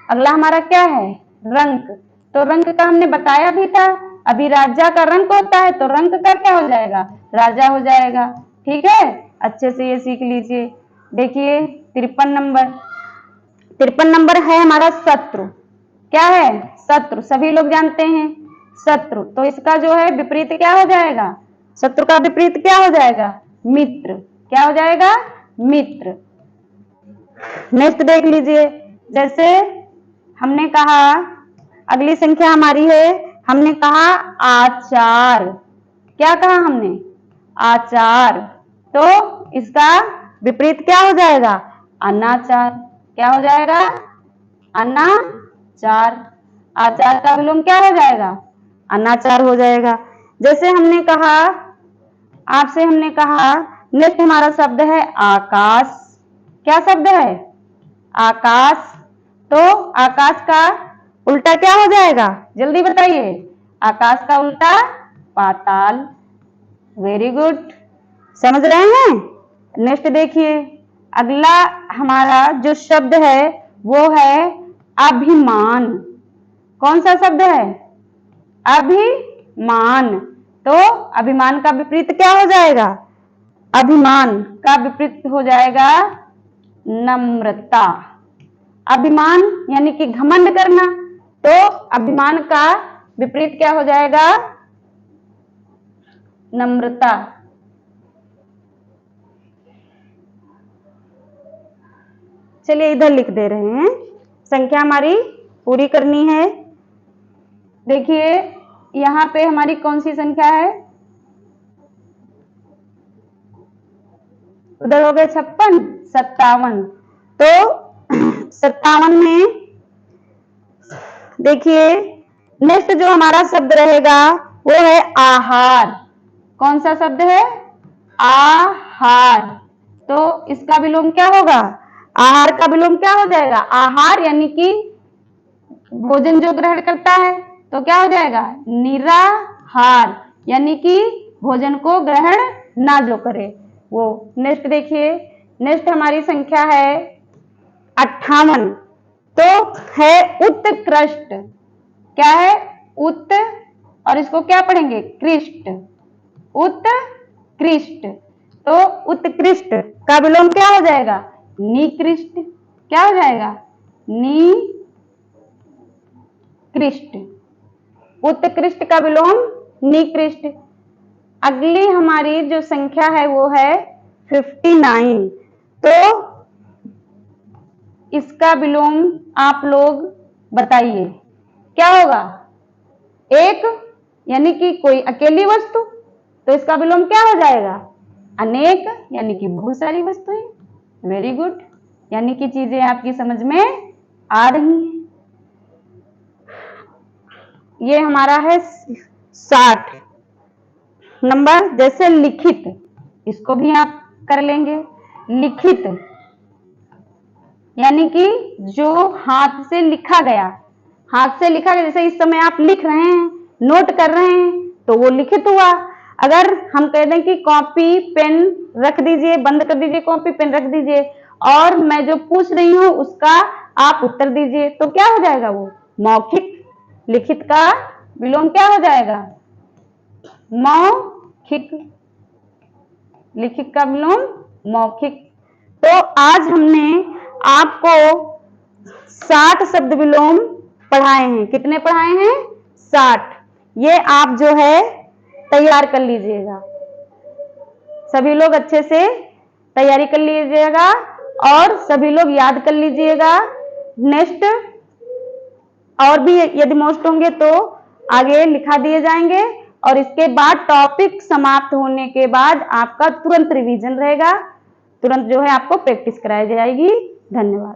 अगला हमारा क्या है? रंक। तो रंक का हमने बताया भी था, अभी राजा का रंक होता है तो रंक का क्या हो जाएगा? राजा हो जाएगा। ठीक है, अच्छे से ये सीख लीजिए। देखिए 53 नंबर, 53 नंबर है हमारा शत्रु। क्या है? शत्रु। सभी लोग जानते हैं शत्रु, तो इसका जो है विपरीत क्या हो जाएगा? शत्रु का विपरीत क्या हो जाएगा? मित्र। क्या हो जाएगा? मित्र। नेक्स्ट देख लीजिए, जैसे हमने कहा अगली संख्या हमारी है, हमने कहा आचार। क्या कहा हमने? आचार। तो इसका विपरीत क्या हो जाएगा? अनाचार। क्या हो जाएगा? अनाचार। आचार का विलोम क्या हो जाएगा? अनाचार हो जाएगा। जैसे हमने कहा, आपसे हमने कहा नेक्स्ट हमारा शब्द है आकाश। क्या शब्द है? आकाश। तो आकाश का उल्टा क्या हो जाएगा? जल्दी बताइए। आकाश का उल्टा पाताल। वेरी गुड, समझ रहे हैं। नेक्स्ट देखिए, अगला हमारा जो शब्द है वो है अभिमान। कौन सा शब्द है? अभिमान। तो अभिमान का विपरीत क्या हो जाएगा? अभिमान का विपरीत हो जाएगा नम्रता। अभिमान यानी कि घमंड करना, तो अभिमान का विपरीत क्या हो जाएगा? नम्रता। चलिए इधर लिख दे रहे हैं, संख्या हमारी पूरी करनी है। देखिए यहां पे हमारी कौन सी संख्या है? उधर हो गए 56, 57। तो 57 में देखिए नेक्स्ट जो हमारा शब्द रहेगा वो है आहार। कौन सा शब्द है? आहार। तो इसका विलोम क्या होगा? आहार का विलोम क्या हो जाएगा? आहार यानी कि भोजन जो ग्रहण करता है, तो क्या हो जाएगा? निराहार, यानी कि भोजन को ग्रहण ना जो करे वो। नेक्स्ट देखिए, नेक्स्ट हमारी संख्या है 58। तो है उत्कृष्ट। क्या है? उत, और इसको क्या पढ़ेंगे? कृष्ट। उत्कृष्ट। तो उत्कृष्ट का विलोम क्या हो जाएगा? निकृष्ट। क्या हो जाएगा? निकृष्ट। उत्कृष्ट का विलोम निकृष्ट। अगली हमारी जो संख्या है वो है 59। तो इसका विलोम आप लोग बताइए क्या होगा? एक यानी कि कोई अकेली वस्तु, तो इसका विलोम क्या हो जाएगा? अनेक यानी कि बहुत सारी वस्तुएं। वेरी गुड, यानी कि चीजें आपकी समझ में आ रही हैं। ये हमारा है 60 नंबर। जैसे लिखित, इसको भी आप कर लेंगे। लिखित यानी कि जो हाथ से लिखा गया, हाथ से लिखा गया। जैसे इस समय आप लिख रहे हैं, नोट कर रहे हैं, तो वो लिखित हुआ। अगर हम कह दें कि कॉपी पेन रख दीजिए, बंद कर दीजिए, कॉपी पेन रख दीजिए, और मैं जो पूछ रही हूं उसका आप उत्तर दीजिए, तो क्या हो जाएगा? वो मौखिक। लिखित का विलोम क्या हो जाएगा? मौखिक। लिखित का विलोम मौखिक। तो आज हमने आपको 60 शब्द विलोम पढ़ाए हैं। कितने पढ़ाए हैं? 60। ये आप जो है तैयार कर लीजिएगा। सभी लोग अच्छे से तैयारी कर लीजिएगा और सभी लोग याद कर लीजिएगा। नेक्स्ट और भी यदि मोस्ट होंगे तो आगे लिखा दिए जाएंगे, और इसके बाद टॉपिक समाप्त होने के बाद आपका तुरंत रिवीजन रहेगा, तुरंत जो है आपको प्रैक्टिस कराई जाएगी। धन्यवाद।